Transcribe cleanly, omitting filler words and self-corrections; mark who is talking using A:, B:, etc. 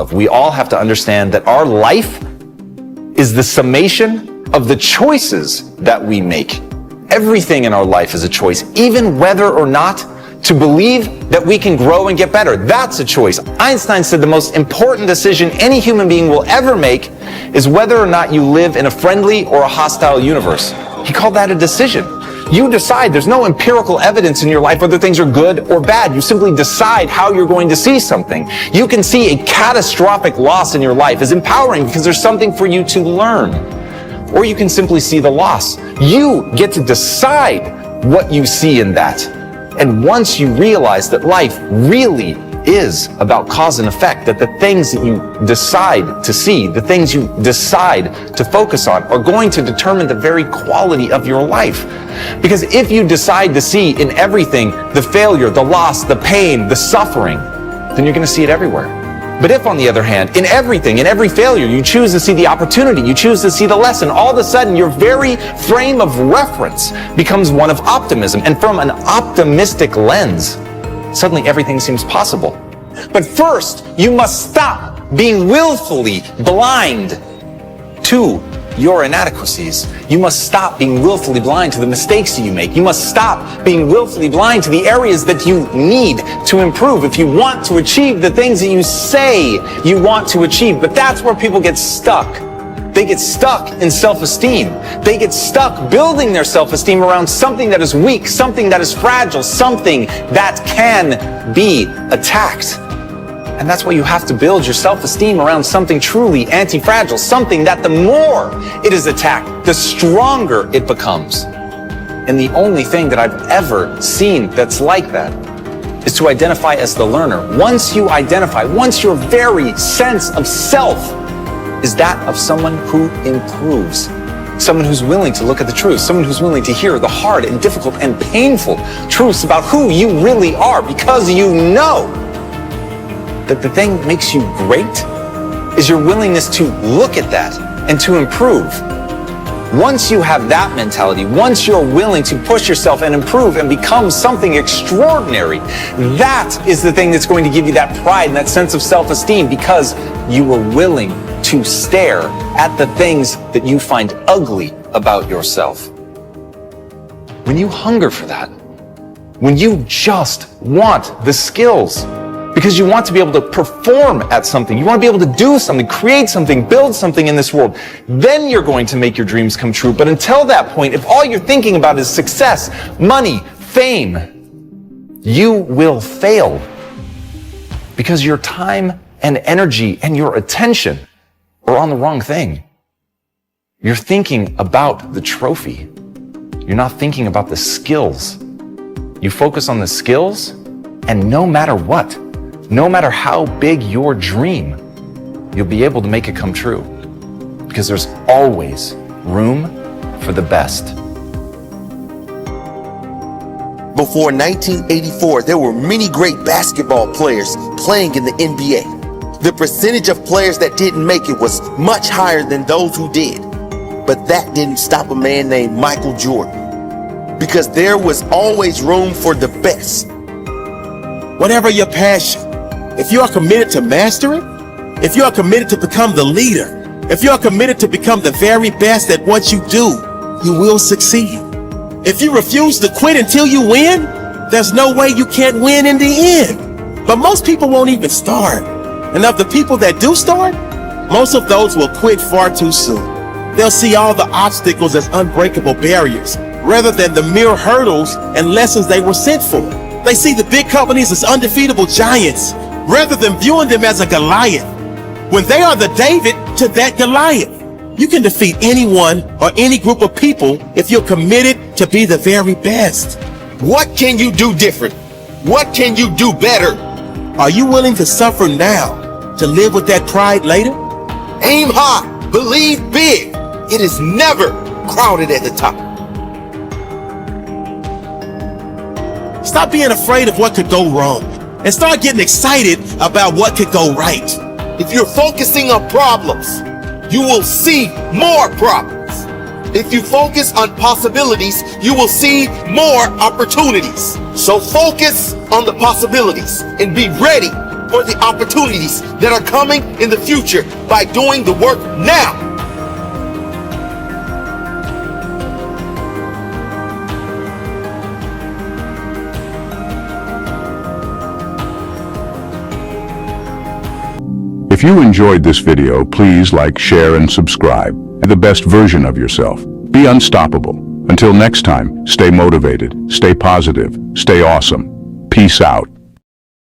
A: of. We all have to understand that our life is the summation of the choices that we make. Everything in our life is a choice, even whether or not to believe that we can grow and get better. That's a choice. Einstein said the most important decision any human being will ever make is whether or not you live in a friendly or a hostile universe. He called that a decision. You decide. There's no empirical evidence in your life whether things are good or bad. You simply decide how you're going to see something. You can see a catastrophic loss in your life as empowering because there's something for you to learn. Or you can simply see the loss. You get to decide what you see in that. And once you realize that life really is about cause and effect, that the things that you decide to see, the things you decide to focus on are going to determine the very quality of your life. Because if you decide to see in everything the failure, the loss, the pain, the suffering, then you're going to see it everywhere. But if, on the other hand, in everything, in every failure, you choose to see the opportunity, you choose to see the lesson, all of a sudden your very frame of reference becomes one of optimism. And from an optimistic lens, suddenly everything seems possible. But first, you must stop being willfully blind to your inadequacies. You must stop being willfully blind to the mistakes you make. You must stop being willfully blind to the areas that you need to improve if you want to achieve the things that you say you want to achieve. But that's where people get stuck. They get stuck in self-esteem. They get stuck building their self-esteem around something that is weak, something that is fragile, something that can be attacked. And that's why you have to build your self-esteem around something truly anti-fragile, something that the more it is attacked, the stronger it becomes. And the only thing that I've ever seen that's like that is to identify as the learner. Once you identify, once your very sense of self is that of someone who improves, someone who's willing to look at the truth, someone who's willing to hear the hard and difficult and painful truths about who you really are, because you know that the thing that makes you great is your willingness to look at that and to improve. Once you have that mentality, once you're willing to push yourself and improve and become something extraordinary, that is the thing that's going to give you that pride and that sense of self-esteem, because you were willing to stare at the things that you find ugly about yourself. When you hunger for that, when you just want the skills, because you want to be able to perform at something, you want to be able to do something, create something, build something in this world, then you're going to make your dreams come true. But until that point, if all you're thinking about is success, money, fame, you will fail, because your time and energy and your attention are on the wrong thing. You're thinking about the trophy. You're not thinking about the skills. You focus on the skills, and no matter what, no matter how big your dream, you'll be able to make it come true, because there's always room for the best.
B: Before 1984, there were many great basketball players playing in the NBA. The percentage of players that didn't make it was much higher than those who did. But that didn't stop a man named Michael Jordan, because there was always room for the best.
C: Whatever your passion, if you are committed to master it, if you are committed to become the leader, if you are committed to become the very best at what you do, you will succeed. If you refuse to quit until you win, there's no way you can't win in the end. But most people won't even start. And of the people that do start, most of those will quit far too soon. They'll see all the obstacles as unbreakable barriers, rather than the mere hurdles and lessons they were sent for. They see the big companies as undefeatable giants, rather than viewing them as a Goliath, when they are the David to that Goliath. You can defeat anyone or any group of people if you're committed to be the very best.
B: What can you do different? What can you do better?
C: Are you willing to suffer now to live with that pride later?
B: Aim high, believe big. It is never crowded at the top.
C: Stop being afraid of what could go wrong and start getting excited about what could go right.
B: If you're focusing on problems, you will see more problems. If you focus on possibilities, you will see more opportunities. So focus on the possibilities and be ready for the opportunities that are coming in the future by doing the work now.
D: If you enjoyed this video, please like, share, and subscribe. Be the best version of yourself. Be unstoppable. Until next time, stay motivated, stay positive, stay awesome. Peace out.